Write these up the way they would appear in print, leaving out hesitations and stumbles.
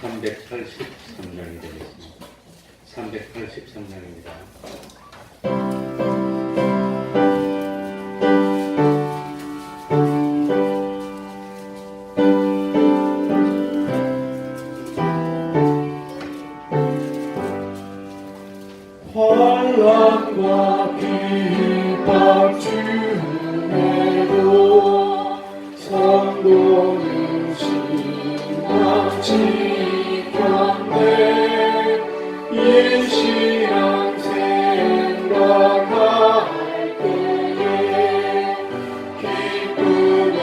383장이 되겠습니다. 383장입니다. 환난과 핍박 중에도 성도는 신앙 지켰네. 이 신앙 생각할 때에 기쁨이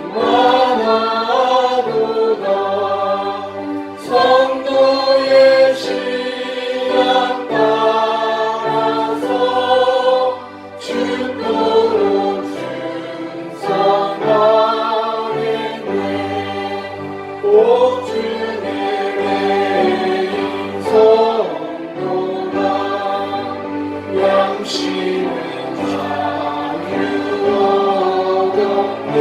충만하도다. 성도의 신앙 따라서 죽도록 충성하겠네. 오 주의 개인 성도가 양심의 자유 얻었네.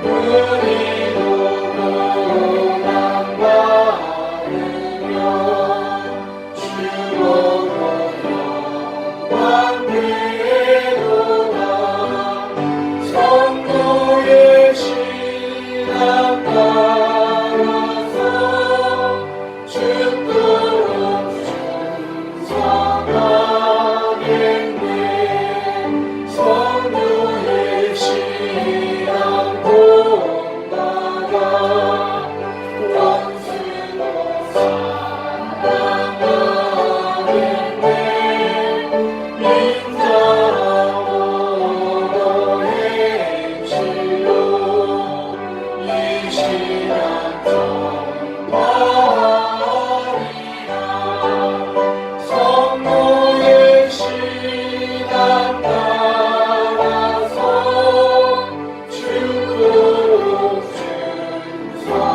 우리도 고난 받으며 주어로 영광 되도다. 성도의 신앙 따라서 죽도록 충성하겠네. 성도의 신앙 본받아 원수도 사랑하겠네. 인자하고 행실로 이 신앙 전파하리라. 성도의 신앙 따라서 죽도록 충성하겠네.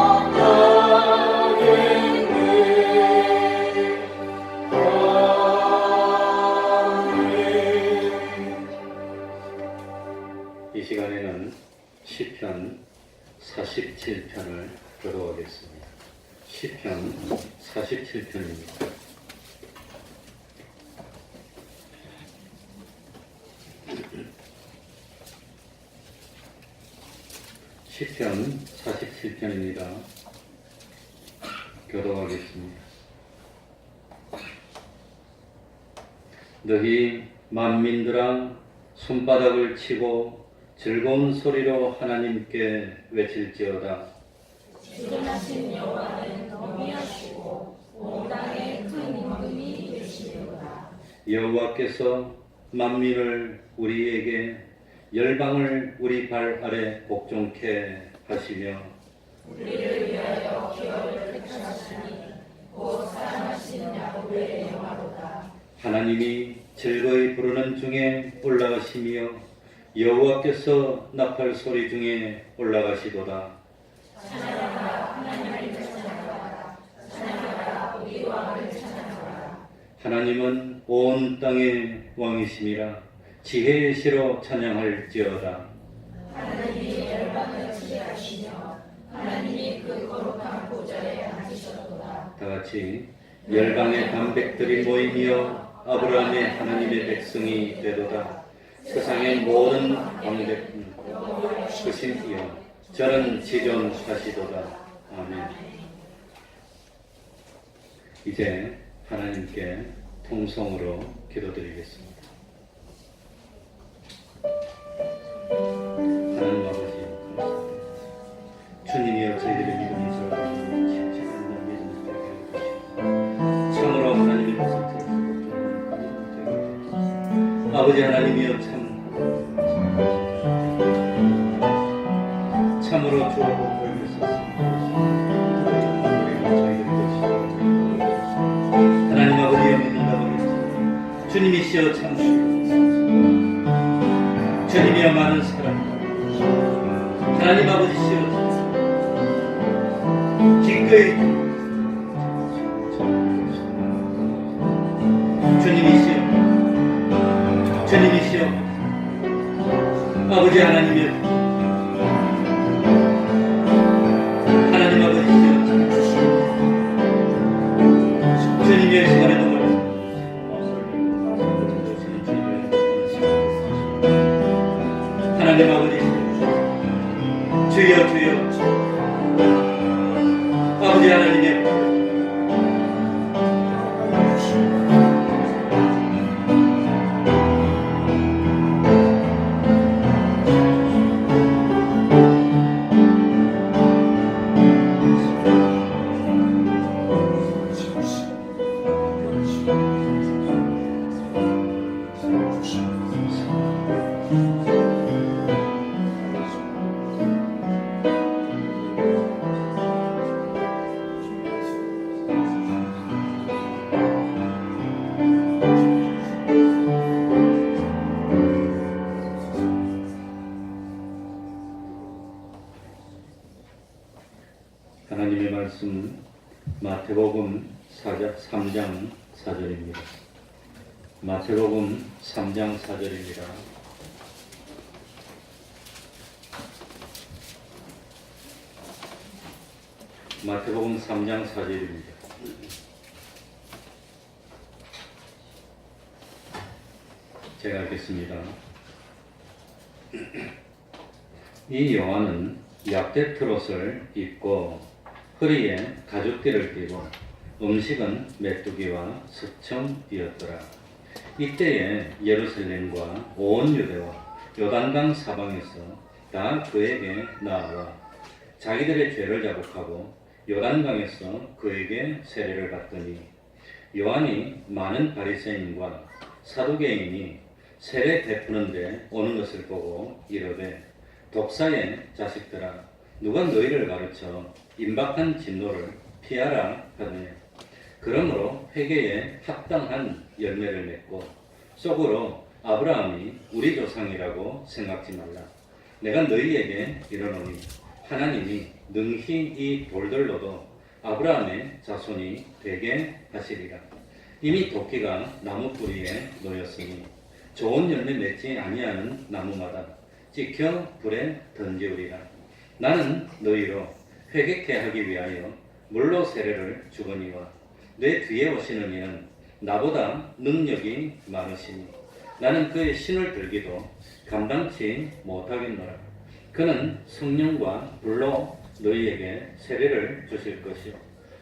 아멘. 이 시간에는 시편 47편을 교독하겠습니다. 시편 47편입니다. 시편 47편입니다. 교독하겠습니다. 너희 만민들아 손바닥을 치고 즐거운 소리로 하나님께 외칠지어다. 지존하신 여호와는 영리하시고 온 땅에 큰 임금이 되시리로다. 여호와께서 만민을 우리에게 열방을 우리 발 아래 복종케 하시며 우리를 위하여 기업을 택하셨으니 곧 사랑하시는 야곱의 영화로다. 하나님이 즐거이 부르는 중에 올라가시며 여호와께서 나팔 소리 중에 올라가시도다. 찬양하라 하나님을 찬양하라. 찬양하라 우리 왕을 찬양하라. 하나님은 온 땅의 왕이심이라 지혜의 시로 찬양할지어다. 하나님이 열방을 지배하시며 하나님이 그 거룩한 보좌에 앉으셨도다. 다 같이 열방의 담백들이 모이며 아브라함의 하나님의 백성이 되도다. 세상의 모든 왕백은 크신이여 저는 지존하시도다. 아멘. 이제 하나님께 통성으로 기도드리겠습니다. 하나님 아버지 감사합니다. 주님이여 저희들의 믿음이 저를 침체하는 믿음을 되게 해주시고 참으로 하나님의 것을 들으시고 아버지 하나님이여 참으로 주하고 돌보셨습니다. 하나님 아버지여 믿는다고 했습니다. 주님이시여 참으시고 주님이여 많은 사랑 하나님 아버지시여 기꺼이 주님이시여 아버지 하나님이여 하나님 아버지 아버지 하나님의 하나님의 말씀 마태복음 3장 4절입니다. 마태복음 3장 4절입니다. 마태복음 3장 4절입니다. 제가 읽겠습니다. 이 요한은 약대 트롯을 입고 허리에 가죽띠를 띠고 음식은 메뚜기와 석청이었더라. 이때에 예루살렘과 온 유대와 요단강 사방에서 다 그에게 나와 자기들의 죄를 자복하고 요단강에서 그에게 세례를 받더니 요한이 많은 바리새인과 사두개인이 세례 베푸는데 오는 것을 보고 이르되 독사의 자식들아 누가 너희를 가르쳐 임박한 진노를 피하라 하느냐. 그러므로 회개에 합당한 열매를 맺고 속으로 아브라함이 우리 조상이라고 생각지 말라. 내가 너희에게 이르노니 하나님이 능히 이 돌들로도 아브라함의 자손이 되게 하시리라. 이미 도끼가 나무 뿌리에 놓였으니 좋은 열매 맺지 아니하는 나무마다 찍혀 불에 던지우리라. 나는 너희로 회개케 하기 위하여 물로 세례를 주거니와 내 뒤에 오시는 이는 나보다 능력이 많으시니 나는 그의 신을 들기도 감당치 못하겠노라. 그는 성령과 불로 너희에게 세례를 주실 것이요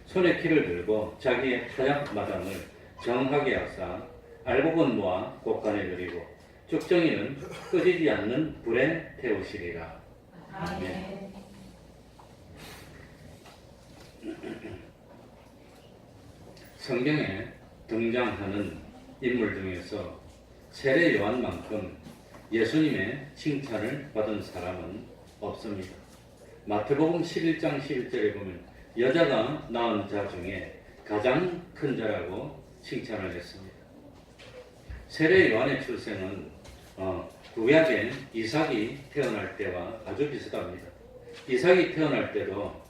손에 키를 들고 자기의 타작 마당을 정하게 하사 알곡은 곡간에 들이고 쭉정이는 꺼지지 않는 불에 태우시리라. 아멘. 성경에 등장하는 인물 중에서 세례 요한만큼 예수님의 칭찬을 받은 사람은 없습니다. 마태복음 11장 11절에 보면 여자가 낳은 자 중에 가장 큰 자라고 칭찬을 했습니다. 세례 요한의 출생은 구약의 이삭이 태어날 때와 아주 비슷합니다. 이삭이 태어날 때도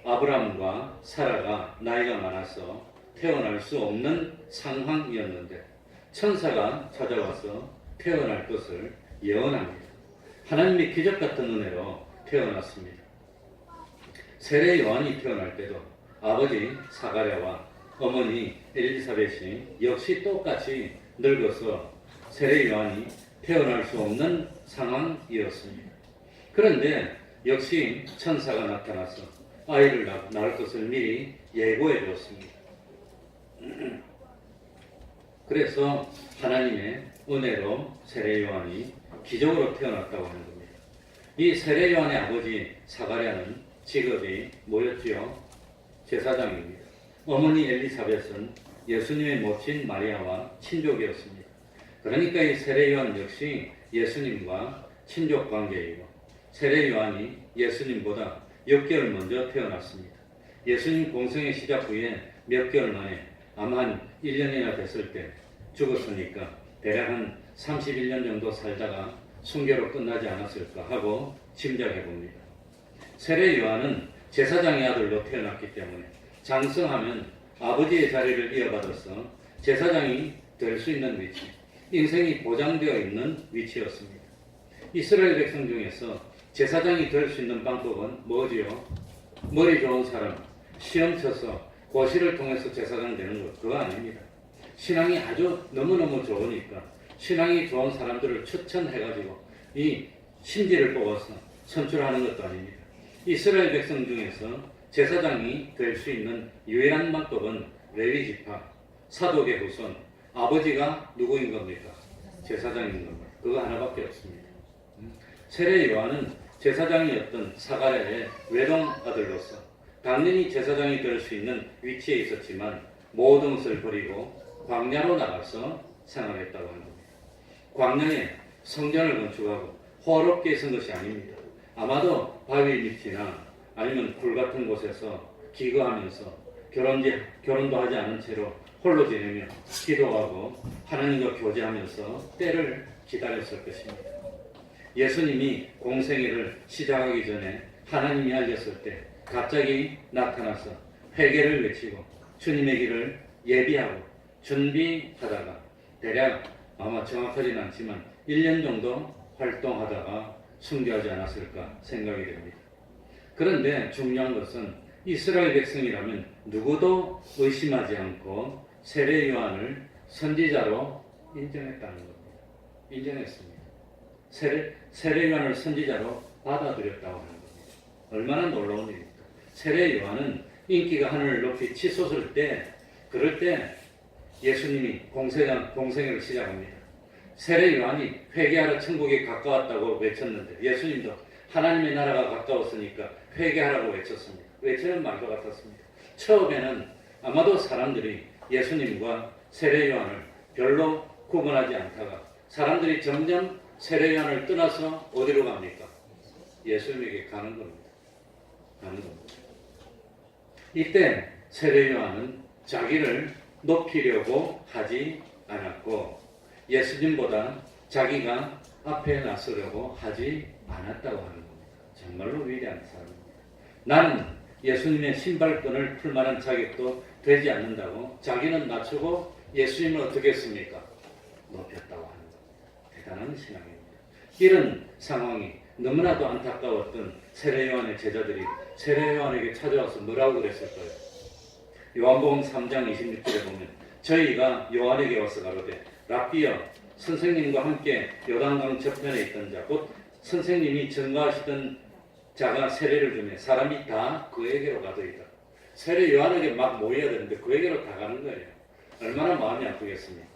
아브라함과 사라가 나이가 많아서 태어날 수 없는 상황이었는데 천사가 찾아와서 태어날 것을 예언합니다. 하나님의 기적 같은 은혜로 태어났습니다. 세례 요한이 태어날 때도 아버지 사가랴와 어머니 엘리사벳이 역시 똑같이 늙어서 세례 요한이 태어날 수 없는 상황이었습니다. 그런데 역시 천사가 나타나서 아이를 낳을 것을 미리 예고해 주었습니다. 그래서 하나님의 은혜로 세례 요한이 기적으로 태어났다고 하는 겁니다. 이 세례 요한의 아버지 사가랴는 직업이 뭐였지요? 제사장입니다. 어머니 엘리사벳은 예수님의 모친 마리아와 친족이었습니다. 그러니까 이 세례 요한 역시 예수님과 친족 관계이고 세례 요한이 예수님보다 6개월 먼저 태어났습니다. 예수님 공생의 시작 후에 몇 개월 만에 아마 한 1년이나 됐을 때 죽었으니까 대략 한 31년 정도 살다가 순교로 끝나지 않았을까 하고 짐작해 봅니다. 세례 요한은 제사장의 아들로 태어났기 때문에 장성하면 아버지의 자리를 이어받아서 제사장이 될 수 있는 위치, 인생이 보장되어 있는 위치였습니다. 이스라엘 백성 중에서 제사장이 될 수 있는 방법은 뭐지요? 머리 좋은 사람, 시험 쳐서 고시를 통해서 제사장 되는 것, 그거 아닙니다. 신앙이 아주 너무너무 좋으니까 신앙이 좋은 사람들을 추천해가지고 이 신지를 뽑아서 선출하는 것도 아닙니다. 이스라엘 백성 중에서 제사장이 될 수 있는 유일한 방법은 레위 지파, 사독의 후손, 아버지가 누구인 겁니까? 제사장인 겁니다. 그거 하나밖에 없습니다. 세례 요한은 제사장이었던 사가랴의 외동 아들로서 당연히 제사장이 될 수 있는 위치에 있었지만 모든 것을 버리고 광야로 나가서 생활했다고 합니다. 광야에 성전을 건축하고 호화롭게 선 것이 아닙니다. 아마도 바위 밑이나 아니면 굴 같은 곳에서 기거하면서 결혼도 하지 않은 채로 홀로 지내며 기도하고 하나님과 교제하면서 때를 기다렸을 것입니다. 예수님이 공생애를 시작하기 전에 하나님이 알렸을 때 갑자기 나타나서 회개를 외치고 주님의 길을 예비하고 준비하다가 대략 아마 정확하지는 않지만 1년 정도 활동하다가 순교하지 않았을까 생각이 됩니다. 그런데 중요한 것은 이스라엘 백성이라면 누구도 의심하지 않고 세례 요한을 선지자로 인정했다는 겁니다. 인정했습니다. 세례 요한을 선지자로 받아들였다고 하는 겁니다. 얼마나 놀라운 일입니까? 세례 요한은 인기가 하늘을 높이 치솟을 때, 그럴 때 예수님이 공생애를 시작합니다. 세례 요한이 회개하라 천국에 가까웠다고 외쳤는데 예수님도 하나님의 나라가 가까웠으니까 회개하라고 외쳤습니다. 외치는 말과 같았습니다. 처음에는 아마도 사람들이 예수님과 세례 요한을 별로 구분하지 않다가 사람들이 점점 세례 요한을 떠나서 어디로 갑니까? 예수님에게 가는 겁니다. 가는 겁니다. 이때 세례 요한은 자기를 높이려고 하지 않았고 예수님보다 자기가 앞에 나서려고 하지 않았다고 하는 겁니다. 정말로 위대한 사람입니다. 나는 예수님의 신발끈을 풀 만한 자격도 되지 않는다고 자기는 낮추고 예수님을 어떻게 했습니까? 높였다고 하는 겁니다. 대단한 신앙입니다. 이런 상황이 너무나도 안타까웠던 세례 요한의 제자들이 세례 요한에게 찾아와서 뭐라고 그랬을까요? 요한복음 3장 26절에 보면 저희가 요한에게 와서 가로되 랍비여 선생님과 함께 요단강 저편에 있던 자 곧 선생님이 증거하시던 자가 세례를 주매 사람이 다 그에게로 가더이다. 세례 요한에게 막 모여야 되는데 그에게로 다 가는 거예요. 얼마나 마음이 아프겠습니까?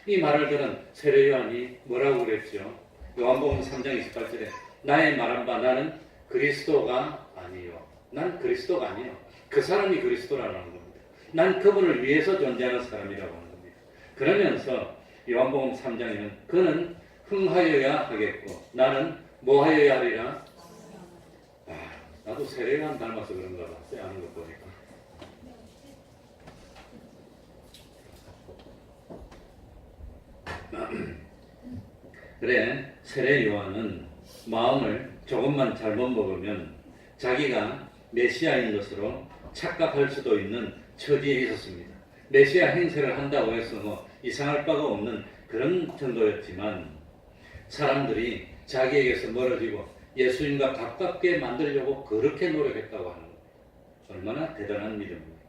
이 말을 들은 세례 요한이 뭐라고 그랬죠? 요한복음 3장 28절에 나의 말한 바 나는 그리스도가 아니요. 난 그리스도가 아니요. 그 사람이 그리스도라는 겁니다. 난 그분을 위해서 존재하는 사람이라고 하는 겁니다. 그러면서 요한복음 3장에는 그는 흥하여야 하겠고 나는 뭐하여야 하리라? 나도 세례 요한 닮아서 그런가 봐. 하는 거 보니까. 그래, 세례 요한은 마음을 조금만 잘못 먹으면 자기가 메시아인 것으로 착각할 수도 있는 처지에 있었습니다. 메시아 행세를 한다고 해서 뭐 이상할 바가 없는 그런 정도였지만 사람들이 자기에게서 멀어지고 예수님과 가깝게 만들려고 그렇게 노력했다고 하는 겁니다. 얼마나 대단한 믿음입니까?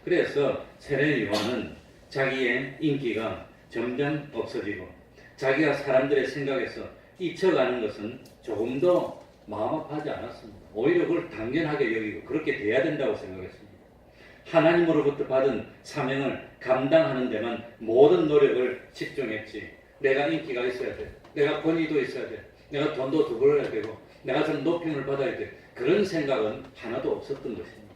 그래서 세례 요한은 자기의 인기가 점점 없어지고 자기가 사람들의 생각에서 잊혀가는 것은 조금도 마음 아파하지 않았습니다. 오히려 그걸 당연하게 여기고 그렇게 돼야 된다고 생각했습니다. 하나님으로부터 받은 사명을 감당하는 데만 모든 노력을 집중했지. 내가 인기가 있어야 돼. 내가 권위도 있어야 돼. 내가 돈도 두 벌어야 되고 내가 좀 높임을 받아야 돼. 그런 생각은 하나도 없었던 것입니다.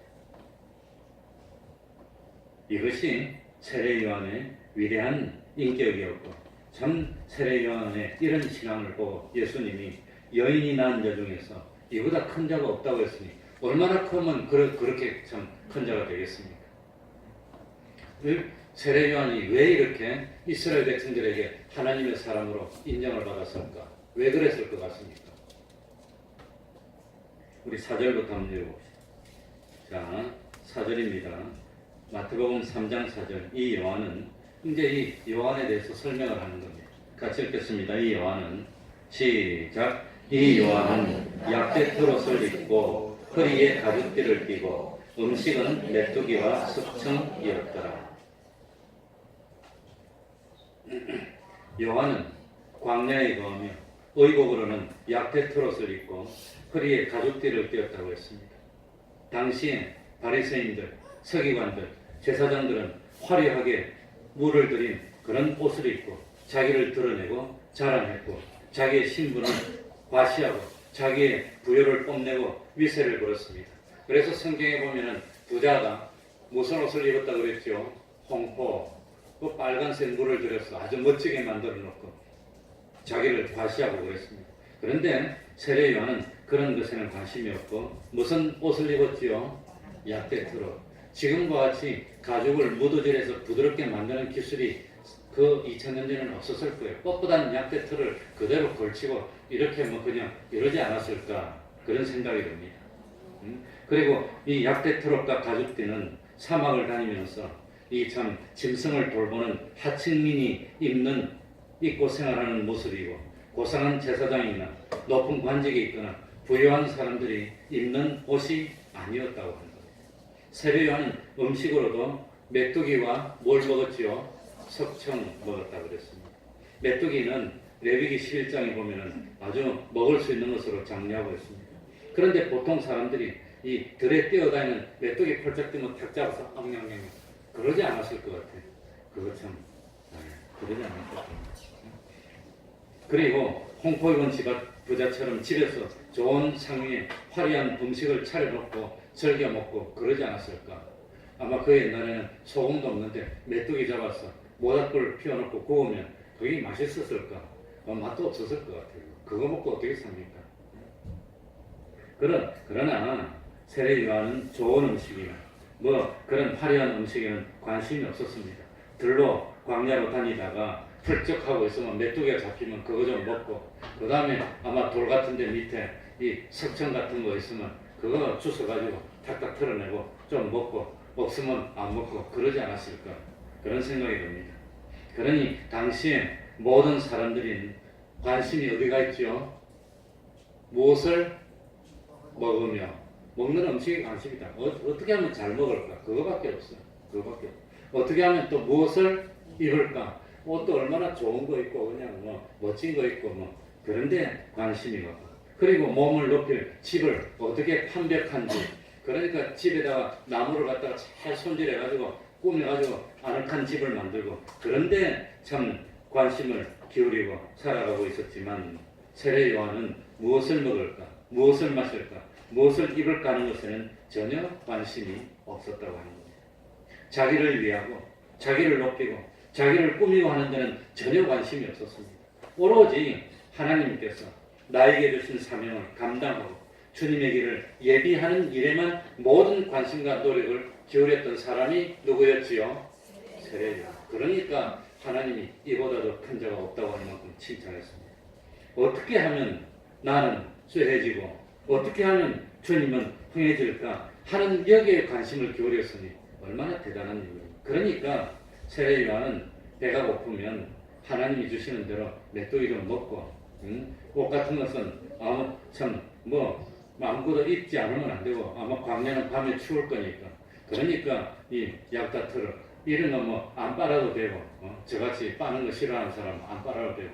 이것이 세례 요한의 위대한 인격이었고 참 세례 요한의 이런 신앙을 보고 예수님이 여인이 낳은 자 중에서 이보다 큰 자가 없다고 했으니 얼마나 크면 그렇게 참 큰 자가 되겠습니까? 세례 요한이 왜 이렇게 이스라엘 백성들에게 하나님의 사람으로 인정을 받았을까? 왜 그랬을 것 같습니까? 우리 4절부터 한번 읽어봅시다. 자, 4절입니다. 마태복음 3장 4절. 이 요한은 이제 이 요한에 대해서 설명을 하는 겁니다. 같이 읽겠습니다. 이 요한은 시작. 이 요한은 약대 트롯을 입고 허리에 가죽띠를 띠고 음식은 메뚜기와 숙청이었더라. 요한은 광야에 거하며 의복으로는 약대 트롯을 입고 허리에 가죽띠를 띄었다고 했습니다. 당시에 바리새인들, 서기관들, 제사장들은 화려하게 물을 들인 그런 옷을 입고 자기를 드러내고 자랑했고 자기의 신분을 과시하고 자기의 부여를 뽐내고 위세를 걸었습니다. 그래서 성경에 보면은 부자가 무슨 옷을 입었다고 그랬죠? 홍포, 그 빨간색 물을 들여서 아주 멋지게 만들어 놓고 자기를 과시하고 그랬습니다. 그런데 세례 요한은 그런 것에는 관심이 없고 무슨 옷을 입었지요? 약대트로. 지금과 같이 가죽을 무드질해서 부드럽게 만드는 기술이 그 2000년 전에는 없었을 거예요. 뻣뻣한 약대트를 그대로 걸치고 이렇게 뭐 그냥 이러지 않았을까 그런 생각이 듭니다. 그리고 이 약대트롯과 가죽띠는 사막을 다니면서 이 참 짐승을 돌보는 하층민이 입고 생활하는 모습이고 고상한 제사장이나 높은 관직이 있거나 부유한 사람들이 입는 옷이 아니었다고 하는 겁니다. 세례 요한은 음식으로도 메뚜기와 뭘 먹었지요? 석청 먹었다고 그랬습니다. 메뚜기는 레위기 11장에 보면은 아주 먹을 수 있는 것으로 장려하고 있습니다. 그런데 보통 사람들이 이 들에 뛰어다니는 메뚜기 펄쩍 뛰면 탁 잡아서 엉냥냥 그러지 않았을 것 같아요. 그거 참 그러지 않았을 것 같아요. 그리고 홍포 입은 부자처럼 집에서 좋은 상위에 화려한 음식을 차려놓고 즐겨 먹고 그러지 않았을까. 아마 그 옛날에는 소금도 없는데 메뚜기 잡아서 모닥불 피워놓고 구우면 그게 맛있었을까. 맛도 없었을 것 같아요. 그거 먹고 어떻게 삽니까? 그러나 세례 요한은 좋은 음식이나 뭐 그런 화려한 음식에는 관심이 없었습니다. 들로 광야로 다니다가 훌쩍하고 있으면 메뚜기가 잡히면 그거 좀 먹고 그 다음에 아마 돌 같은 데 밑에 이 석청 같은 거 있으면 그거 주워가지고 탁탁 털어내고 좀 먹고 없으면 안 먹고 그러지 않았을까 그런 생각이 듭니다. 그러니 당시에 모든 사람들이 관심이 어디가 있죠? 무엇을 먹으며 먹는 음식에 관심이다. 어떻게 하면 잘 먹을까? 그거밖에 없어요. 그거밖에. 어떻게 하면 또 무엇을 입을까? 옷도 얼마나 좋은 거 입고 그냥 뭐 멋진 거 입고 뭐 그런데 관심이 없고 그리고 몸을 높일 집을 어떻게 판벽한지 그러니까 집에다가 나무를 갖다가 잘 손질해가지고 꾸며가지고 아늑한 집을 만들고 그런데 참 관심을 기울이고 살아가고 있었지만 세례 요한은 무엇을 먹을까? 무엇을 마실까? 무엇을 입을까 하는 것에는 전혀 관심이 없었다고 하는 겁니다. 자기를 위하고 자기를 높이고 자기를 꾸미고 하는 데는 전혀 관심이 없었습니다. 오로지 하나님께서 나에게 주신 사명을 감당하고 주님의 길을 예비하는 일에만 모든 관심과 노력을 기울였던 사람이 누구였지요? 세례 요한. 그러니까 하나님이 이보다도 큰 자가 없다고 하는 만큼 칭찬했습니다. 어떻게 하면 나는 쇠해지고 어떻게 하면 주님은 흥해질까 하는 여기에 관심을 기울였으니 얼마나 대단한 일입니까? 그러니까 세례 요한은 배가 고프면 하나님이 주시는 대로 메뚜기 좀 먹고 옷 같은 것은 아무것도 입지 않으면 안 되고 아마 광야는 밤에 추울 거니까 그러니까 이 약다트를 이런 거 뭐 안 빨아도 되고 저같이 빠는 거 싫어하는 사람은 안 빨아도 되고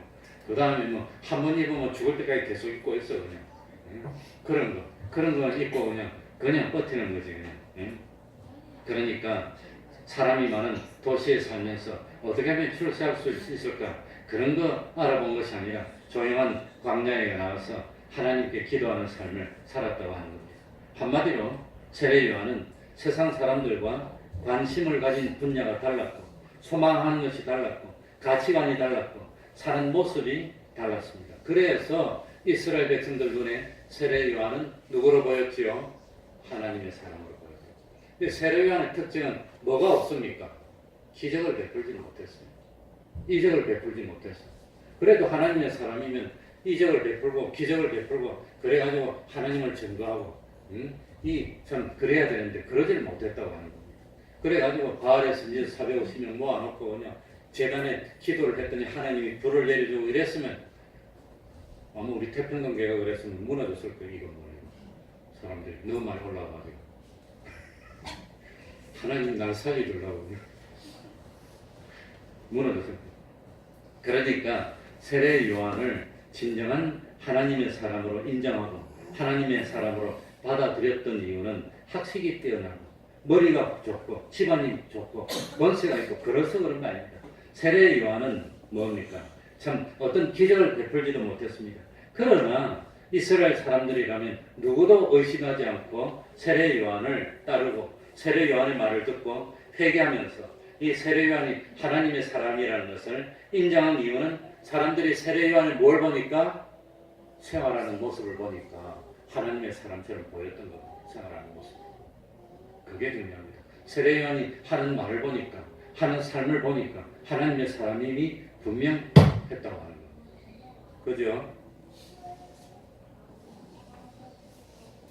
그 다음에 뭐 한 번 입으면 죽을 때까지 계속 입고 있어 그냥 그런 거 입고 그냥 버티는 거지 그냥. 그러니까 사람이 많은 도시에 살면서 어떻게 하면 출세할 수 있을까 그런 거 알아본 것이 아니라 조용한 광야에 나와서 하나님께 기도하는 삶을 살았다고 하는 겁니다. 한마디로 세례 요한은 세상 사람들과 관심을 가진 분야가 달랐고 소망하는 것이 달랐고 가치관이 달랐고 사는 모습이 달랐습니다. 그래서 이스라엘 백성들 눈에 세례 요한은 누구로 보였지요? 하나님의 사람으로 보였어요. 세례 요한의 특징은 뭐가 없습니까? 기적을 베풀지 못했어요. 이적을 베풀지 못했어요. 그래도 하나님의 사람이면 이적을 베풀고 기적을 베풀고 그래가지고 하나님을 증거하고 참 그래야 되는데 그러지를 못했다고 하는 겁니다. 그래가지고 바알에서 이제 450명 모아놓고 그냥 제단에 기도를 했더니 하나님이 불을 내려주고 이랬으면 아마 우리 태평동교회가 그랬으면 무너졌을 거예요. 이건 뭐예요? 사람들이 너무 많이 올라와가지고 하나님 날 살려주려고 무너졌을 거예요. 그러니까 세례 요한을 진정한 하나님의 사람으로 인정하고 하나님의 사람으로 받아들였던 이유는 학식이 뛰어나고 머리가 좋고 집안이 좋고 권세가 있고 그래서 그런 거 아닙니다. 세례 요한은 뭡니까? 참 어떤 기적을 베풀지도 못했습니다. 그러나 이스라엘 사람들이라면 누구도 의심하지 않고 세례 요한을 따르고 세례 요한의 말을 듣고 회개하면서 이 세례 요한이 하나님의 사람이라는 것을 인정한 이유는 사람들이 세례 요한을 뭘 보니까 생활하는 모습을 보니까 하나님의 사람처럼 보였던 겁니다. 생활하는 모습. 그게 중요합니다. 세례 요한이 하는 말을 보니까 하는 삶을 보니까 하나님의 사람임이 분명했다고 하는 겁니다. 그죠?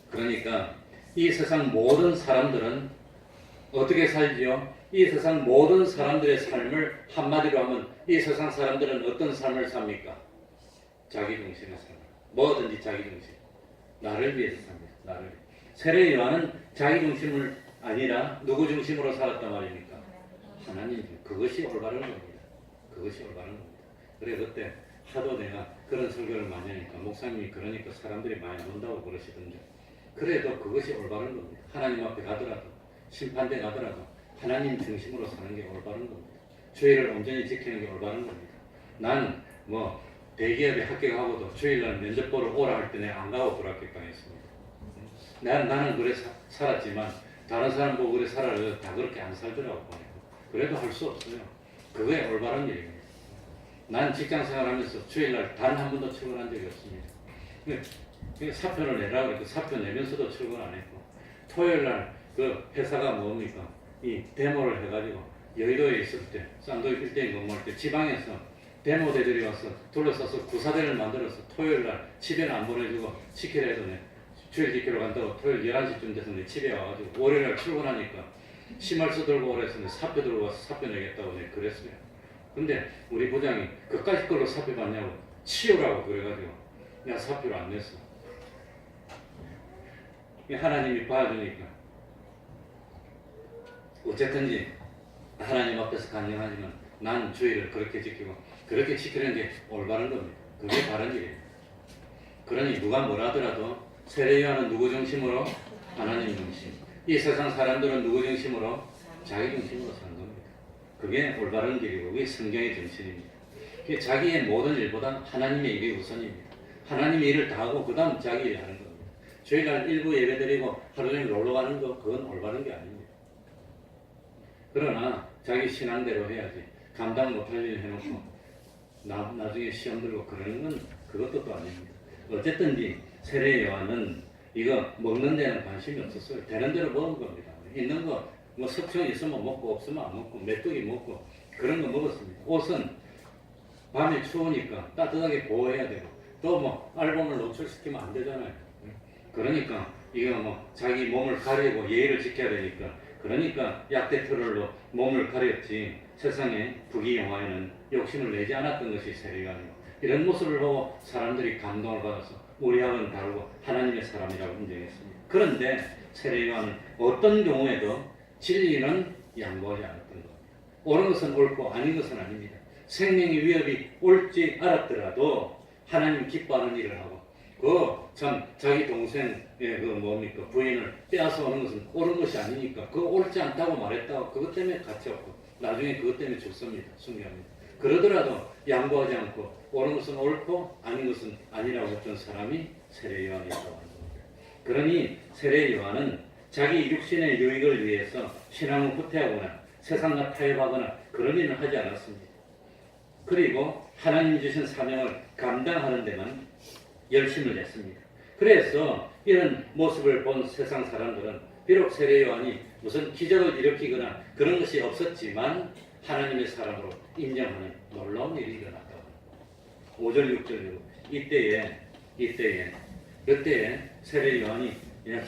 그러니까 이 세상 모든 사람들은 어떻게 살지요? 이 세상 모든 사람들의 삶을 한마디로 하면 이 세상 사람들은 어떤 삶을 삽니까? 자기 중심의 삶. 뭐든지 자기 중심. 나를 위해서 삽니다. 나를 위해. 세례 요한은 자기 중심을 아니라 누구 중심으로 살았단 말입니까? 하나님 중심. 그것이 올바른 겁니다. 그것이 올바른 겁니다. 그래 그때 하도 내가 그런 설교를 많이 하니까 목사님이 그러니까 사람들이 많이 안 온다고 그러시던데 그래도 그것이 올바른 겁니다. 하나님 앞에 가더라도 심판대 가더라도 하나님 중심으로 사는 게 올바른 겁니다. 주의를 온전히 지키는 게 올바른 겁니다. 난 뭐 대기업에 합격하고도 주일날 면접 보러 오라 할 때 내가 안 가고 불합격당했습니다. 나는 그래 살았지만 다른 사람 보고 그래 살아도 다 그렇게 안 살더라고. 그래도 할 수 없어요. 그게 올바른 일입니다. 난 직장 생활하면서 주일날 단 한 번도 출근한 적이 없습니다. 사표를 내라 그래도 사표 내면서도 출근 안 했고 토요일날 그 회사가 뭡니까? 이 데모를 해가지고 여의도에 있을 때 쌍도이 빌딩 근무할 때 지방에서 데모대들이 와서 둘러싸서 구사대를 만들어서 토요일날 집에는 안 보내주고 지키려 해도 내 주일 지키러 간다고 토요일 11시쯤 돼서 내 집에 와가지고 월요일날 출근하니까 심할서 들고 오래서 내 사표 들고 와서 사표 내겠다고 내 그랬어요. 근데 우리 부장이 그까짓 걸로 사표 받냐고 치우라고 그래가지고 내가 사표를 안 냈어. 하나님이 봐주니까 어쨌든지 하나님 앞에서 간증하지만 난 주의를 그렇게 지키고 그렇게 지키는 게 올바른 겁니다. 그게 바른 일이에요. 그러니 누가 뭐라 하더라도 세례 요한은 누구 중심으로? 하나님 중심. 이 세상 사람들은 누구 중심으로? 자기 중심으로 사는 겁니다. 그게 올바른 길이고 그게 성경의 정신입니다. 그게 자기의 모든 일보다 하나님의 일이 우선입니다. 하나님의 일을 다 하고 그 다음 자기 일을 하는 겁니다. 주일날 일부 예배 드리고 하루 종일 놀러 가는 거 그건 올바른 게 아닙니다. 그러나 자기 신앙대로 해야지 감당 못할 일 해놓고 나중에 시험 들고 그러는 건 그것도 또 아닙니다. 어쨌든지 세례 요한은 이거 먹는 데는 관심이 없었어요. 되는 대로 먹은 겁니다. 있는 거 뭐 석청 있으면 먹고 없으면 안 먹고 메뚜기 먹고 그런 거 먹었습니다. 옷은 밤에 추우니까 따뜻하게 보호해야 되고 또 뭐 알몸을 노출시키면 안 되잖아요. 그러니까 이거 뭐 자기 몸을 가리고 예의를 지켜야 되니까 그러니까 약대 털을로 몸을 가렸지 세상에 부귀영화에는 욕심을 내지 않았던 것이 세례 요한이고 이런 모습을 보고 사람들이 감동을 받아서 우리하고는 다르고 하나님의 사람이라고 인정했습니다. 그런데 세례 요한은 어떤 경우에도 진리는 양보하지 않았던 겁니다. 옳은 것은 옳고 아닌 것은 아닙니다. 생명의 위협이 올지 알았더라도 하나님 기뻐하는 일을 하고 참 자기 동생의 뭡니까 부인을 빼앗아 오는 것은 옳은 것이 아니니까 그거 옳지 않다고 말했다고 그것 때문에 가치 없고 나중에 그것 때문에 죽습니다. 순교합니다. 그러더라도 양보하지 않고 옳은 것은 옳고 아닌 것은 아니라고 했던 사람이 세례 요한이라고 하는 겁니다. 그러니 세례 요한은 자기 육신의 유익을 위해서 신앙을 후퇴하거나 세상과 타협하거나 그런 일은 하지 않았습니다. 그리고 하나님 주신 사명을 감당하는 데만 열심을 냈습니다. 그래서 이런 모습을 본 세상 사람들은 비록 세례 요한이 무슨 기적을 일으키거나 그런 것이 없었지만 하나님의 사람으로 인정하는 놀라운 일이 일어났다. 5절 6절 이때에 세례 요한이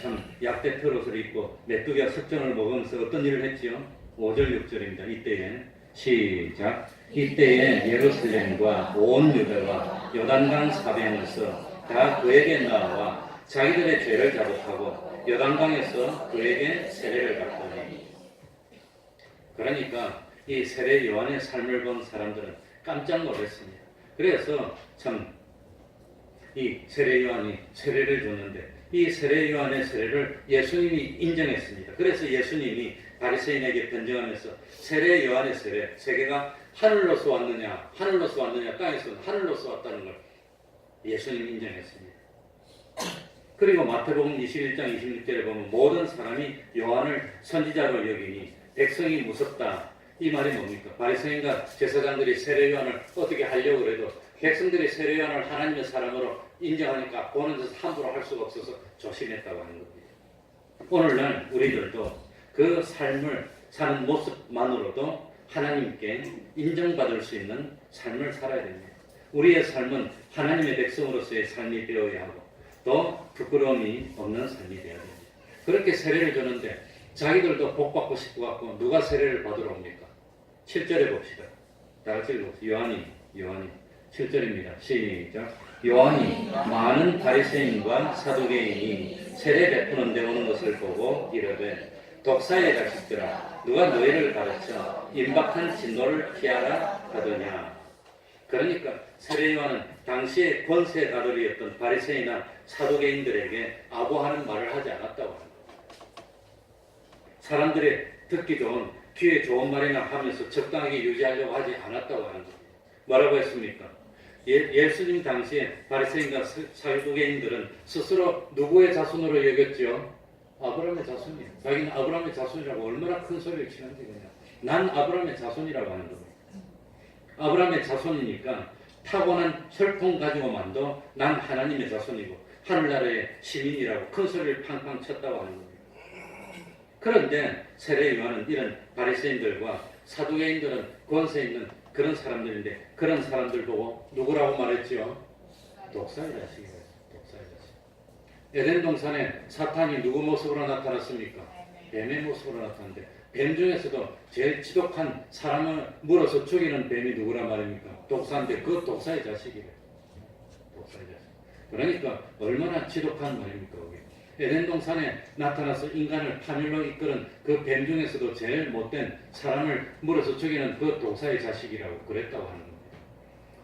참 약대 털옷을 입고 메뚜기와 석정을 먹으면서 어떤 일을 했지요? 5절 6절입니다. 이때에 시작. 이때에 예루살렘과 온 유대와 요단강 사방에서 다 그에게 나와 자기들의 죄를 자복하고 요단강에서 그에게 세례를 받더니 그러니까 이 세례 요한의 삶을 본 사람들은 깜짝 놀랐습니다. 그래서 참 이 세례 요한이 세례를 줬는데 이 세례 요한의 세례를 예수님이 인정했습니다. 그래서 예수님이 바리새인에게 변증하면서 세례 요한의 세례 세계가 하늘로서 왔느냐 땅에서 하늘로서 왔다는 걸 예수님이 인정했습니다. 그리고 마태복음 21장 26절에 보면 모든 사람이 요한을 선지자로 여기니 백성이 무섭다. 이 말이 뭡니까? 바리새인과 제사장들이 세례 요한을 어떻게 하려고 해도 백성들이 세례 요한을 하나님의 사람으로 인정하니까 보는 데서 함부로 할 수가 없어서 조심했다고 하는 겁니다. 오늘날 우리들도 그 삶을 사는 모습만으로도 하나님께 인정받을 수 있는 삶을 살아야 됩니다. 우리의 삶은 하나님의 백성으로서의 삶이 되어야 하고 또 부끄러움이 없는 삶이 되어야 됩니다. 그렇게 세례를 주는데 자기들도 복 받고 싶어 갖고 누가 세례를 받으러 옵니까? 7절에 봅시다. 다 같이 읽어봅시다. 요한이 7절입니다. 시작. 요한이 많은 바리새인과 사두개인이 세례 베푸는 데 오는 것을 보고 이르되 독사의 자식들아 누가 너희를 가르쳐 임박한 진노를 피하라 하더냐. 그러니까 세례 요한은 당시의 권세 가들이었던 바리새인이나 사두개인들에게 아부하는 말을 하지 않았다고 합니다. 사람들이 듣기 좋은 귀에 좋은 말이나 하면서 적당하게 유지하려고 하지 않았다고 하는 겁니다. 뭐라고 했습니까? 예수님 당시에 바리새인과 사두개인들은 스스로 누구의 자손으로 여겼죠? 아브라함의 자손이에요. 자기는 아브라함의 자손이라고 얼마나 큰 소리를 치는지 그냥 난 아브라함의 자손이라고 하는 겁니다. 아브라함의 자손이니까 타고난 혈통 가지고만도 난 하나님의 자손이고 하늘나라의 시민이라고 큰 소리를 팡팡 쳤다고 하는 겁니다. 그런데 세례 요한은 이런 바리새인들과 사두개인들은 권세 있는 그런 사람들인데 그런 사람들 보고 누구라고 말했지요? 독사의 자식이라고. 독사의 자식. 에덴 동산에 사탄이 누구 모습으로 나타났습니까? 뱀의 모습으로 나타났는데 뱀 중에서도 제일 지독한 사람을 물어서 죽이는 뱀이 누구라 말입니까? 독사인데 그 독사의 자식이래요. 독사의 자식. 그러니까 얼마나 지독한 말입니까? 그게. 에덴 동산에 나타나서 인간을 파멸로 이끄는 그 뱀 중에서도 제일 못된 사람을 물어서 죽이는 그 독사의 자식이라고 그랬다고 하는 겁니다.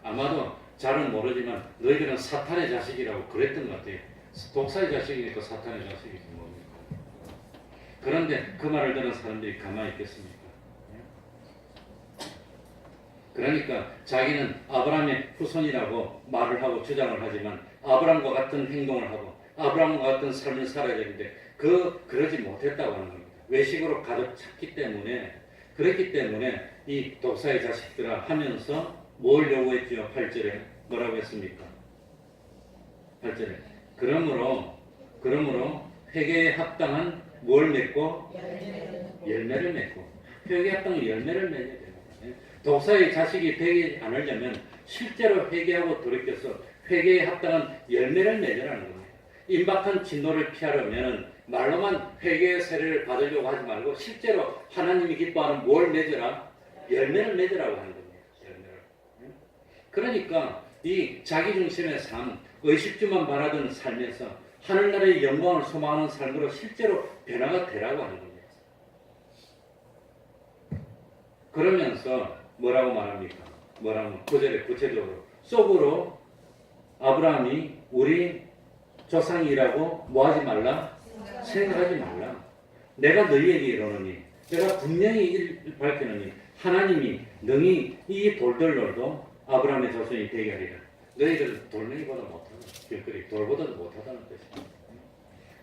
아마도 잘은 모르지만 너희들은 사탄의 자식이라고 그랬던 것 같아요. 독사의 자식이니까 사탄의 자식이지 뭡니까? 그런데 그 말을 듣는 사람들이 가만히 있겠습니까? 그러니까 자기는 아브라함의 후손이라고 말을 하고 주장을 하지만 아브라함과 같은 행동을 하고 아브라함과 같은 삶을 살아야 되는데 그러지 못했다고 하는 겁니다. 외식으로 가득 찼기 때문에 그랬기 때문에 이 독사의 자식들아 하면서 뭘 요구했죠? 8절에 뭐라고 했습니까? 8절에 그러므로 회개에 합당한 뭘 맺고? 열매를 맺고 회개에 합당한 열매를 맺어야 됩니다. 독사의 자식이 되지 않으려면 실제로 회개하고 돌이켜서 회개에 합당한 열매를 맺으라는 겁니다. 임박한 진노를 피하려면 말로만 회개의 세례를 받으려고 하지 말고 실제로 하나님이 기뻐하는 뭘 맺으라? 열매를 맺으라고 하는 겁니다. 열매를. 그러니까 이 자기중심의 삶, 의식주만 바라던 삶에서 하늘나라의 영광을 소망하는 삶으로 실제로 변화가 되라고 하는 겁니다. 그러면서 뭐라고 말합니까? 뭐라고? 9절에 구체적으로 속으로 아브라함이 우리 조상이라고 뭐하지 말라? 생각하지 말라. 내가 너희에게 이르노니 내가 분명히 밝히노니 하나님이 능히 이 돌들로도 아브라함의 자손이 되게 하리라. 너희들은 돌멩이보다 못하다. 길거리 돌보다도 못하다는 뜻입니다.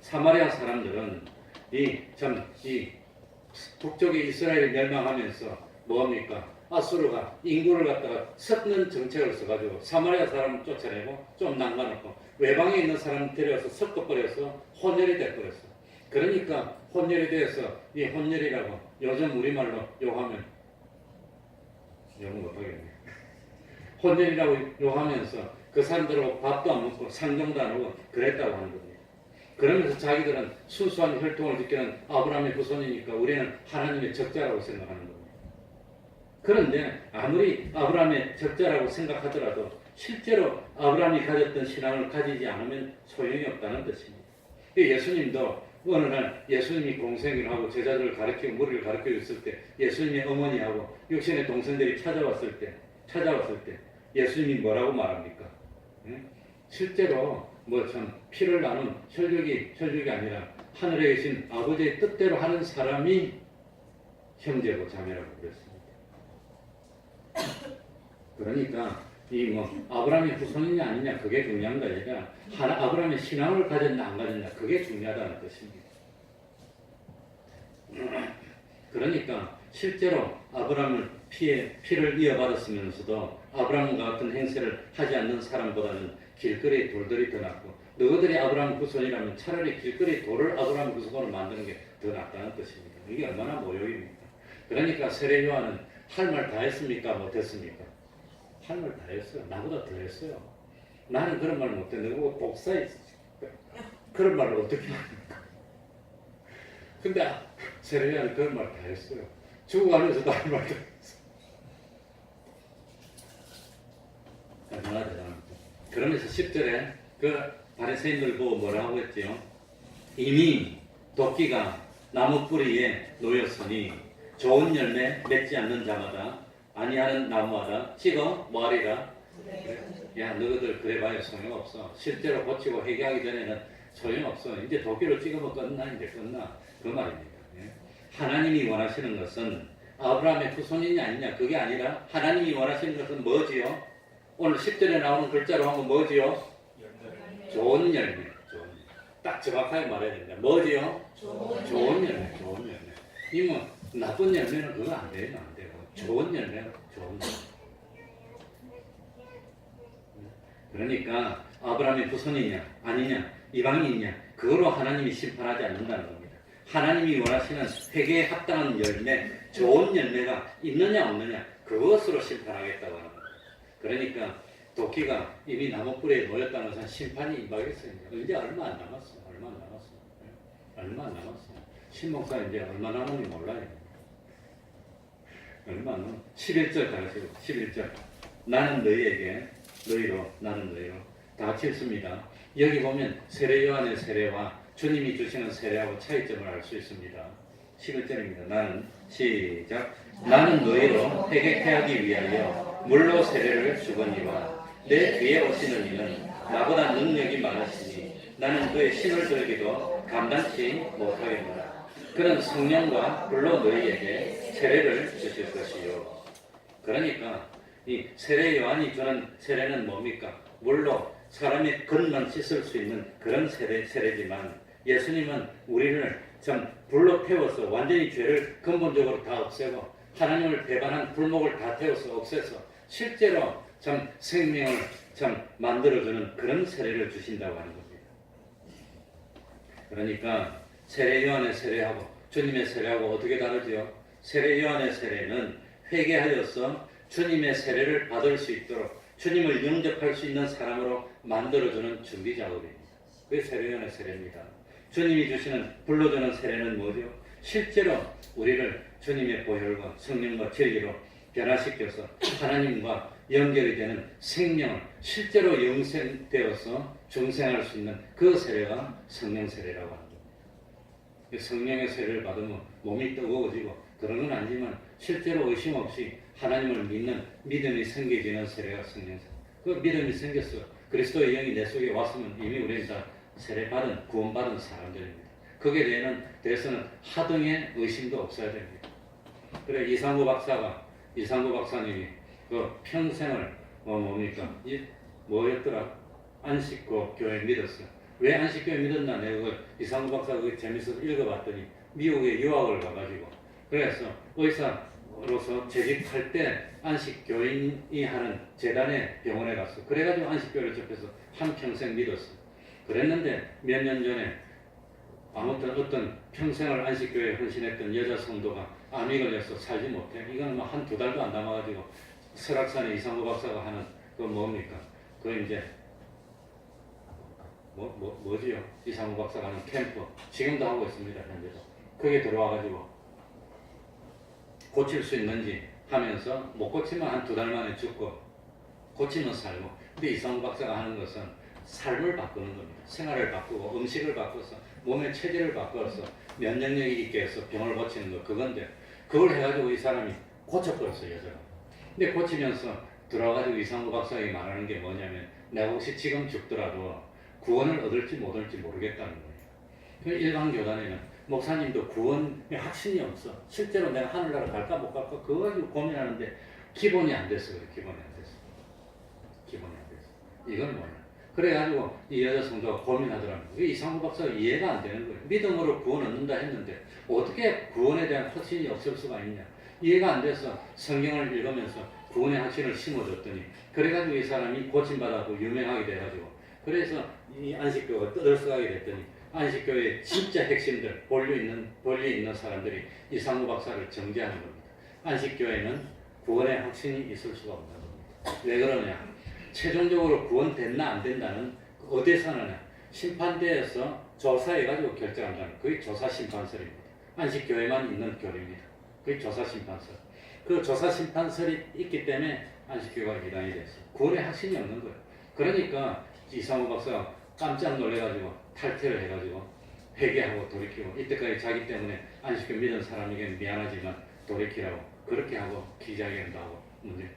사마리아 사람들은 이 북쪽의 이스라엘을 멸망하면서 뭐합니까? 아수르가 인구를 갖다가 섞는 정책을 써가지고 사마리아 사람을 쫓아내고 좀 남겨놓고 외방에 있는 사람 데려와서 섞어버려서 혼혈이 돼버렸어. 그러니까 혼혈이 돼서 이 혼혈이라고 요즘 우리말로 욕하면 욕 못하겠네. 혼혈이라고 욕하면서 그 사람들하고 밥도 안 먹고 상종도 안 하고 그랬다고 하는 겁니다. 그러면서 자기들은 순수한 혈통을 지키는 아브라함의 후손이니까 우리는 하나님의 적자라고 생각하는 겁니다. 그런데 아무리 아브라함의 적자라고 생각하더라도 실제로 아브라함이 가졌던 신앙을 가지지 않으면 소용이 없다는 뜻입니다. 예수님도 어느 날 예수님이 공생을 하고 제자들을 가르치고 무리를 가르쳐 줬을 때 예수님의 어머니하고 육신의 동생들이 찾아왔을 때 예수님이 뭐라고 말합니까? 실제로 뭐 참 피를 나눈 혈육이 아니라 하늘에 계신 아버지의 뜻대로 하는 사람이 형제고 자매라고 그랬습니다. 그러니까 이 뭐 아브라함이 후손이냐 아니냐 그게 중요한 게 아니라 아브라함의 신앙을 가졌나 안 가졌나 그게 중요하다는 뜻입니다. 그러니까 실제로 아브라함을 피를 이어받았으면서도 아브라함과 같은 행세를 하지 않는 사람보다는 길거리에 돌들이 더 낫고, 너희들이 아브라함 후손이라면 차라리 길거리에 돌을 아브라함 후손으로 만드는 게 더 낫다는 뜻입니다. 이게 얼마나 모욕입니까? 그러니까 세례 요한은 할 말 다 했습니까? 못했습니까? 할 말 다 했어요. 나보다 더 했어요. 나는 그런 말 못해. 너보고 복사했어. 그런 말을 어떻게 합니까? 근데 세례 요한은 그런 말 다 했어요. 죽어가면서도 할 말 다 했어요. 얼마나 대단합니까? 그러면서 10절에 그 바리새인들 보고 뭐라고 했지요? 이미 도끼가 나무 뿌리에 놓였으니 좋은 열매 맺지 않는 자마다 아니하는 나무마다 찍어 뭐하리라? 야, 너희들 그래봐야 소용없어. 실제로 고치고 회개하기 전에는 소용없어. 이제 도끼로 찍으면 끝나. 이제 끝나. 그 말입니다. 예. 하나님이 원하시는 것은 아브라함의 후손이냐 아니냐 그게 아니라 하나님이 원하시는 것은 뭐지요? 오늘 10절에 나오는 글자로 하면 뭐지요? 좋은 열매. 딱 정확하게 말해야 됩니다. 뭐지요? 좋은 열매. 이 뭐 나쁜 열매는 그거 안 돼요. 안 되고. 좋은 열매. 그러니까 아브라함의 후손이냐 아니냐 이방인이냐 그거로 하나님이 심판하지 않는다는 겁니다. 하나님이 원하시는 회개에 합당한 열매, 좋은 열매가 있느냐 없느냐 그것으로 심판하겠다고 하는 겁니다. 그러니까 도끼가 이미 나무 뿌리에 놓였다는 것은 심판이 임하겠어요. 이제 얼마 안 남았어요. 얼마 안 남았어요. 신목사 이제 얼마 남았는지 몰라요. 얼마 안 남았어요. 11절 가르치고 11절 나는 너희로 다 같이 읽습니다. 여기 보면 세례 요한의 세례와 주님이 주시는 세례하고 차이점을 알 수 있습니다. 11절입니다. 나는 너희로 회개케 하기 위하여 물로 세례를 주거니와 내 뒤에 오시는 이는 나보다 능력이 많으시니 나는 그의 신을 들기도 감당치 못하겠노라. 그는 성령과 불로 너희에게 세례를 주실 것이요. 그러니까 이 세례 요한이 주는 세례는 뭡니까? 물로 사람의 겉만 씻을 수 있는 그런 세례지만 예수님은 우리를 참 불로 태워서 완전히 죄를 근본적으로 다 없애고 하나님을 배반한 불목을 다 태워서 없애서 실제로 참 생명을 참 만들어주는 그런 세례를 주신다고 하는 겁니다. 그러니까 세례 요한의 세례하고 주님의 세례하고 어떻게 다르지요? 세례 요한의 세례는 회개하여서 주님의 세례를 받을 수 있도록 주님을 영접할 수 있는 사람으로 만들어주는 준비 작업입니다. 그게 세례 요한의 세례입니다. 주님이 주시는 불러주는 세례는 뭐죠? 실제로 우리를 주님의 보혈과 성령과 진리로 변화시켜서 하나님과 연결이 되는 생명을 실제로 영생되어서 중생할 수 있는 그 세례가 성령 세례라고 합니다. 성령의 세례를 받으면 몸이 뜨거워지고 그런 건 아니지만 실제로 의심 없이 하나님을 믿는 믿음이 생겨지는 세례가 성령 세례. 그 믿음이 생겼어. 그리스도의 영이 내 속에 왔으면 이미 우리는 다 세례받은 구원받은 사람들입니다. 거기에 대해서는 하등의 의심도 없어야 됩니다. 그래 이상구 박사님이 그 평생을 뭐였더라? 안식구 교회 믿었어요. 왜 안식교회 믿었나? 내가 이상구 박사 그거 재밌어서 읽어봤더니 미국에 유학을 가가지고 그래서 의사로서 재직할 때 안식교인이 하는 재단의 병원에 갔어. 그래가지고 안식교회를 접해서 한평생 믿었어. 그랬는데 몇 년 전에 아무튼 어떤 평생을 안식교회에 헌신했던 여자 성도가 암이 걸려서 살지 못해. 이건 뭐 한 두 달도 안 남아가지고 설악산에 이상구 박사가 하는 그 뭡니까? 그 이제 뭐지요? 이상구 박사가 하는 캠프 지금도 하고 있습니다. 현재도 거기에 들어와가지고 고칠 수 있는지 하면서 못 고치면 한 두 달 만에 죽고 고치면 살고. 근데 이상구 박사가 하는 것은 삶을 바꾸는 겁니다. 생활을 바꾸고 음식을 바꿔서 몸의 체질을 바꿔서 면역력이 있게 해서 병을 고치는 거 그건데 그걸 해가지고 이 사람이 고쳐버렸어요. 여자가. 근데 고치면서 들어와가지고 이상구 박사에게 말하는 게 뭐냐면 내가 혹시 지금 죽더라도 구원을 얻을지 못 얻을지 모르겠다는 거예요. 그 일반 교단에는 목사님도 구원에 확신이 없어. 실제로 내가 하늘나라 갈까 못 갈까 그거 가지고 고민하는데 기본이 안 됐어. 그래. 기본이 안 됐어. 기본이 안 됐어. 이건 뭐냐. 그래가지고 이 여자 성도가 고민하더라고요. 이상구 박사가 이해가 안 되는 거예요. 믿음으로 구원 얻는다 했는데 어떻게 구원에 대한 확신이 없을 수가 있냐. 이해가 안 돼서 성경을 읽으면서 구원의 확신을 심어줬더니 그래가지고 이 사람이 고침받아고 유명하게 돼가지고 그래서 이 안식교가 떠들썩하게 됐더니 안식교의 진짜 핵심들 본리 있는 사람들이 이상구 박사를 정죄하는 겁니다. 안식교에는 구원의 확신이 있을 수가 없는 겁니다. 왜 그러냐? 최종적으로 구원됐나 안 된다는 어디서 하느냐? 심판대에서 조사해가지고 결정한다는 그게 조사심판설입니다. 안식교회만 있는 교리입니다. 그게 조사심판설. 그 조사심판설이 있기 때문에 안식교가 이단이 됐어요. 구원의 확신이 없는 거예요. 그러니까 이상호 박사가 깜짝 놀래가지고 탈퇴를 해가지고 회개하고 돌이키고 이때까지 자기 때문에 안식교 믿은 사람에게 미안하지만 돌이키라고 그렇게 하고 기자회견도 하고 문제다.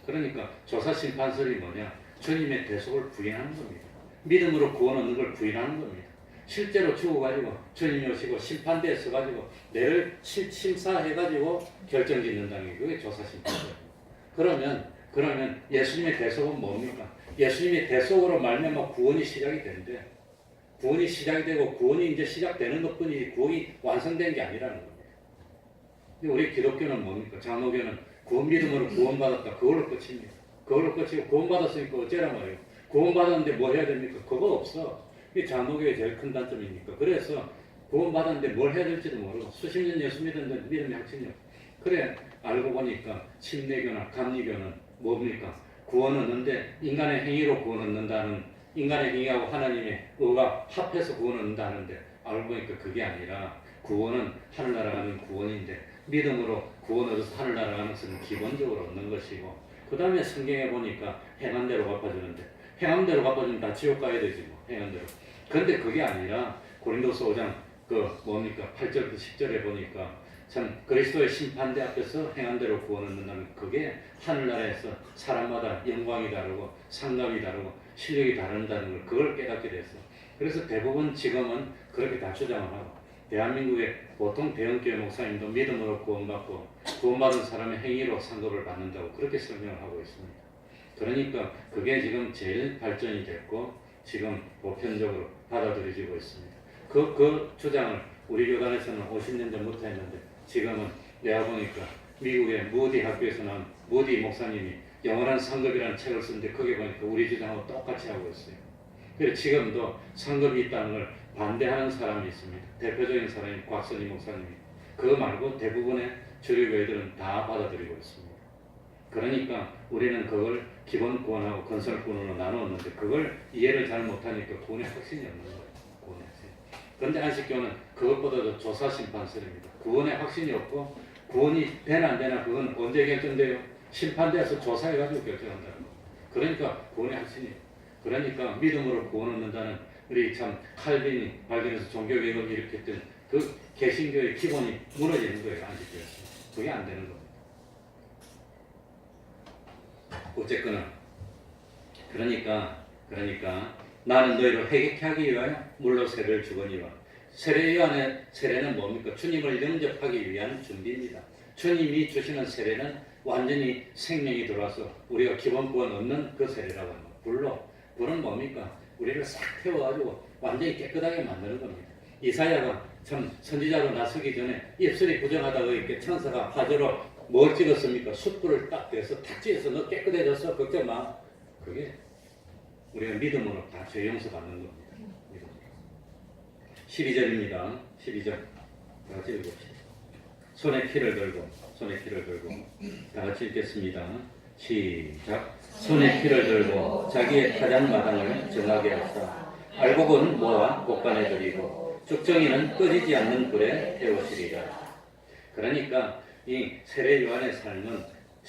그러니까 조사심판설이 뭐냐? 주님의 대속을 부인하는 겁니다. 믿음으로 구원 얻는 걸 부인하는 겁니다. 실제로 죽어가지고 주님이 오시고 심판대에 서가지고 내를 심사해가지고 결정짓는다는 게 그게 조사심판설입니다. 그러면 예수님의 대속은 뭡니까? 예수님의 대속으로 말미암아 구원이 시작이 된대. 구원이 시작이 되고 구원이 이제 시작되는 것뿐이지 구원이 완성된 게 아니라는 겁니다. 근데 우리 기독교는 뭡니까? 장로교는 구원 믿음으로 구원받았다. 그걸로 끝입니다. 그걸로 끝이고 구원받았으니까 어쩌란 말이에요. 구원받았는데 뭐 해야 됩니까? 그거 없어. 이게 장로교의 제일 큰 단점이니까. 그래서 구원받았는데 뭘 해야 될지도 모르고 수십 년 예수 믿었는데 믿음의 확신이 없어. 그래 알고 보니까 침례교나 감리교는 뭡니까? 구원 얻는데 인간의 행위로 구원 얻는다는 인간의 행위하고 하나님의 의가 합해서 구원 얻는다는데 알고 보니까 그게 아니라 구원은 하늘나라 가는 구원인데 믿음으로 구원 얻어서 하늘나라 가는 것은 기본적으로 얻는 것이고 그 다음에 성경에 보니까 행한 대로 갚아주는데 행한 대로 갚아주면 다 지옥 가야 되지 뭐 행한 대로. 그런데 그게 아니라 고린도서 5장 그 뭡니까 8절부터 10절에 보니까 참 그리스도의 심판대 앞에서 행한 대로 구원 얻는다는 그게 하늘나라에서 사람마다 영광이 다르고 상급이 다르고 실력이 다른다는 걸 그걸 깨닫게 됐어. 그래서 대부분 지금은 그렇게 다 주장을 하고 대한민국의 보통 대형교회 목사님도 믿음으로 구원받고 구원받은 사람의 행위로 상급을 받는다고 그렇게 설명을 하고 있습니다. 그러니까 그게 지금 제일 발전이 됐고 지금 보편적으로 받아들여지고 있습니다. 그 주장을 우리 교단에서는 50년 전부터 했는데 지금은 내가 보니까 미국의 무디 학교에서 나온 무디 목사님이 영원한 상급이라는 책을 쓰는데 거기에 보니까 우리 주장하고 똑같이 하고 있어요. 그래서 지금도 상급이 있다는 걸 반대하는 사람이 있습니다. 대표적인 사람이 곽선희 목사님이. 그거 말고 대부분의 주류교회들은 다 받아들이고 있습니다. 그러니까 우리는 그걸 기본 구원하고 건설 구원으로 나누었는데 그걸 이해를 잘 못하니까 구원의 확신이 없는 거예요. 구원의 확신. 그런데 안식교는 그것보다도 조사심판설입니다. 구원의 확신이 없고 구원이 되나 안 되나 그건 언제 결정돼요? 심판대에서 조사해가지고 결정한다는 거예요. 그러니까 구원의 확신이. 그러니까 믿음으로 구원 얻는다는 우리 참 칼빈이 발견해서 종교개혁을 일으켰던 그 개신교의 기본이 무너지는 거예요. 안식교에서. 그게 안 되는 겁니다. 어쨌거나 그러니까 나는 너희를 회개케 하기 위하여 물로 세례를 주거니와 세례요한의 세례는 뭡니까? 주님을 영접하기 위한 준비입니다. 주님이 주시는 세례는 완전히 생명이 들어와서 우리가 기본 구원 얻는 그 세례라고 합니다. 불은 뭡니까? 우리를 싹 태워가지고 완전히 깨끗하게 만드는 겁니다. 이사야가 참 선지자로 나서기 전에 입술이 부정하다고 이렇게 천사가 화제로 뭘 찍었습니까? 숯불을 딱 대서 탁 찍어서 너 깨끗해졌어 걱정 마. 그게 우리가 믿음으로 다 죄 용서 받는 겁니다. 믿음으로. 12절입니다. 12절 다 같이 읽읍시다. 손에 피를 들고 다 같이 읽겠습니다. 시작. 손에 피를 들고 자기의 타작마당을 정하게 하사 알곡은 모아 곳간에 들이고 죽정이는 꺼지지 않는 불에 태우시리라. 그러니까 이 세례 요한의 삶은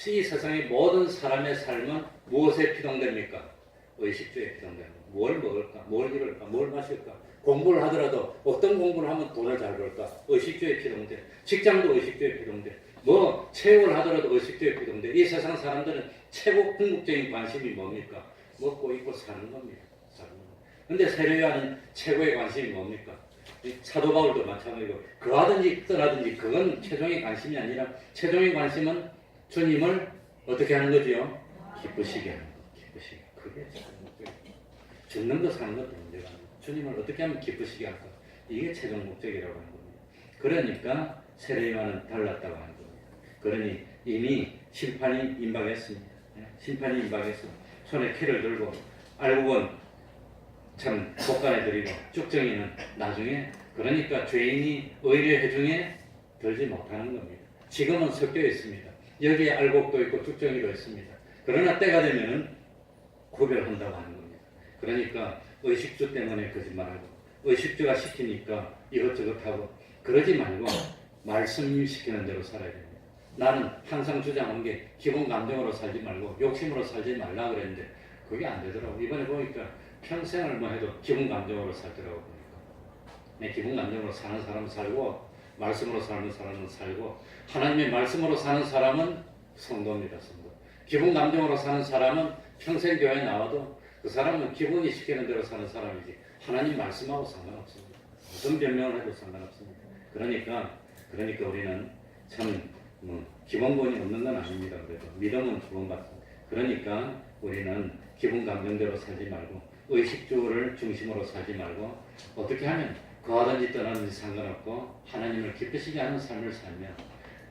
이 세상의 모든 사람의 삶은 무엇에 피동됩니까? 의식주에 피동됩니다. 뭘 먹을까? 뭘 입을까? 뭘 마실까? 공부를 하더라도 어떤 공부를 하면 돈을 잘 벌까? 의식주에 피동돼. 직장도 의식주에 피동돼. 뭐 체육을 하더라도 의식주에 피동돼. 이 세상 사람들은 최고 궁극적인 관심이 뭡니까? 먹고 입고 사는 겁니다. 사는 겁니다. 근데 세례요한은 최고의 관심이 뭡니까? 이 사도 바울도 마찬가지고 거하든지 떠나든지 그건 최종의 관심이 아니라 최종의 관심은 주님을 어떻게 하는 거지요? 기쁘시게 하는 거. 기쁘시게. 그게 최종 목적이에요. 죽는 거 사는 것도 문제가 아니에요. 주님을 어떻게 하면 기쁘시게 할까? 이게 최종 목적이라고 하는 겁니다. 그러니까 세례요한은 달랐다고 하는 겁니다. 그러니 이미 심판이 임박했습니다. 심판이 임박해서 손에 칼을 들고 알고 본 참 곳간에 들이고 쭉정이는 나중에 그러니까 죄인이 의뢰 중에 들지 못하는 겁니다. 지금은 섞여 있습니다. 여기에 알곡도 있고 쭉정이도 있습니다. 그러나 때가 되면은 구별한다고 하는 겁니다. 그러니까 의식주 때문에 거짓말하고 의식주가 시키니까 이것저것 하고 그러지 말고 말씀 시키는 대로 살아야 됩니다. 나는 항상 주장한 게 기본 감정으로 살지 말고 욕심으로 살지 말라 그랬는데 그게 안 되더라고. 이번에 보니까 평생을 뭐 해도 기본 감정으로 살더라고 보니까. 내 기본 감정으로 사는 사람은 살고 말씀으로 사는 사람은 살고 하나님의 말씀으로 사는 사람은 성도입니다. 성도. 기본 감정으로 사는 사람은 평생 교회에 나와도 그 사람은 기본이 시키는 대로 사는 사람이지 하나님 말씀하고 상관없습니다. 무슨 변명을 해도 상관없습니다. 그러니까 우리는 참 기본권이 없는 건 아닙니다. 그래도 믿음은 기본 같습니다. 그러니까 우리는 기본 감정대로 살지 말고 의식주를 중심으로 살지 말고 어떻게 하면 거하든지 떠나든지 상관없고 하나님을 기쁘시게 하는 삶을 살면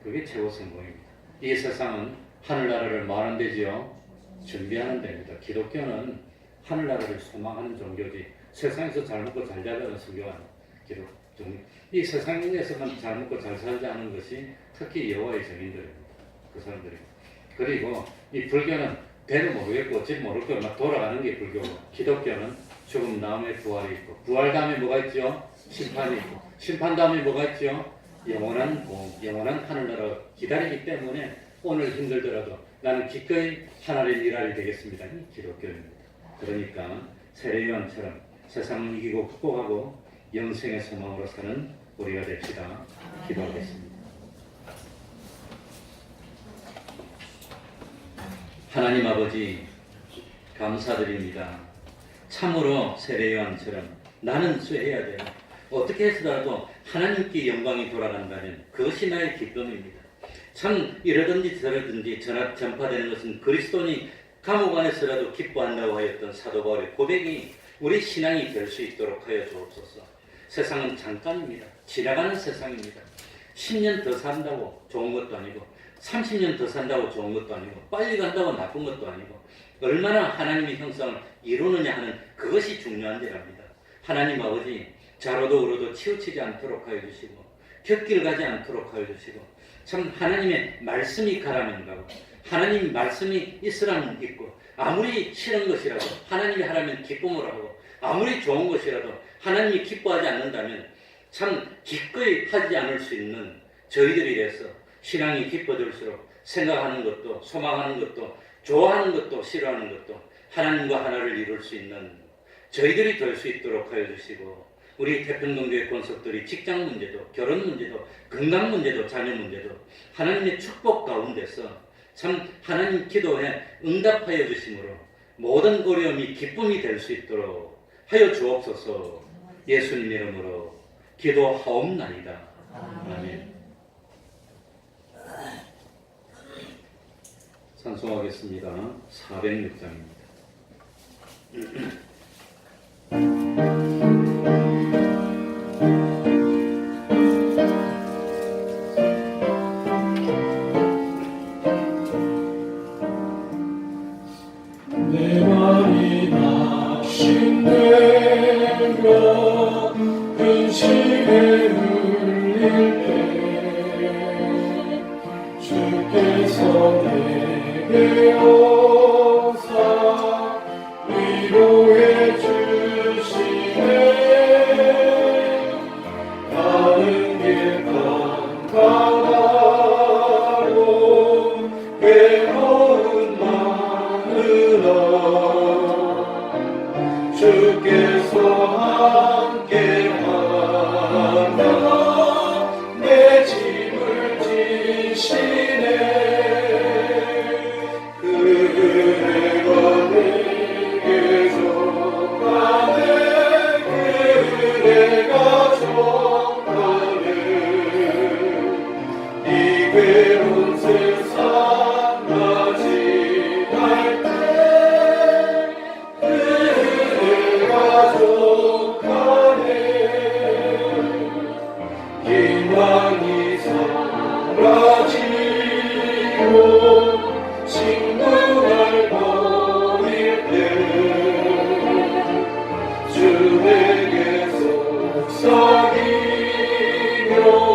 그게 최고 성공입니다. 이 세상은 하늘나라를 뭐하는 데지요? 준비하는 데입니다. 기독교는 하늘나라를 소망하는 종교지 세상에서 잘 먹고 잘 자라는 순교한 기독 종교. 이 세상에서만 잘 먹고 잘 살지 않은 것이 특히 여호와의 증인들입니다. 그 사람들이. 그리고 이 불교는 배도 모르겠고 집 모를 거막 돌아가는 게 불교고 기독교는 죽음 다음에 부활이 있고 부활 다음에 뭐가 있죠? 심판이 있고 심판 다음에 뭐가 있죠? 영원한 영원한 하늘나라 기다리기 때문에 오늘 힘들더라도 나는 기꺼이 하나님 일하리 되겠습니다. 이 기독교입니다. 그러니까 세례요한처럼 세상을 이기고 극복하고 영생의 소망으로 사는 우리가 됩시다. 기도하겠습니다. 하나님 아버지 감사드립니다. 참으로 세례요한처럼 나는 수해야 돼요. 어떻게 해서라도 하나님께 영광이 돌아간다면 그것이 나의 기쁨입니다. 참 이러든지 저러든지 전파되는 것은 그리스도인이 감옥 안에서라도 기뻐한다고 하였던 사도 바울의 고백이 우리 신앙이 될 수 있도록 하여 주옵소서. 세상은 잠깐입니다. 지나가는 세상입니다. 10년 더 산다고 좋은 것도 아니고 30년 더 산다고 좋은 것도 아니고 빨리 간다고 나쁜 것도 아니고 얼마나 하나님의 형상을 이루느냐 하는 그것이 중요한 데랍니다. 하나님 아버지 자로도 우로도 치우치지 않도록 하여 주시고 곁길 가지 않도록 하여 주시고 참 하나님의 말씀이 가라면 가고 하나님 말씀이 있으라면 있고 아무리 싫은 것이라도 하나님이 하라면 기쁨으로 하고 아무리 좋은 것이라도 하나님이 기뻐하지 않는다면 참 기꺼이 하지 않을 수 있는 저희들이 돼서 신앙이 깊어질수록 생각하는 것도 소망하는 것도 좋아하는 것도 싫어하는 것도 하나님과 하나를 이룰 수 있는 저희들이 될 수 있도록 하여 주시고 우리 태평동교회 권속들이 직장 문제도 결혼 문제도 건강 문제도 자녀 문제도 하나님의 축복 가운데서 참 하나님 기도에 응답하여 주심으로 모든 어려움이 기쁨이 될 수 있도록 하여 주옵소서. 예수님 이름으로 기도하옵나이다. 아멘. 찬송하겠습니다. 406장입니다. 내 마음이 낙심되며 근심에 눌릴 때 주께서 내게 오사 위로해 주시네. 가는 길 깜깜하고 외로운 마음으로 주께서 함께하며 내 짐을 지시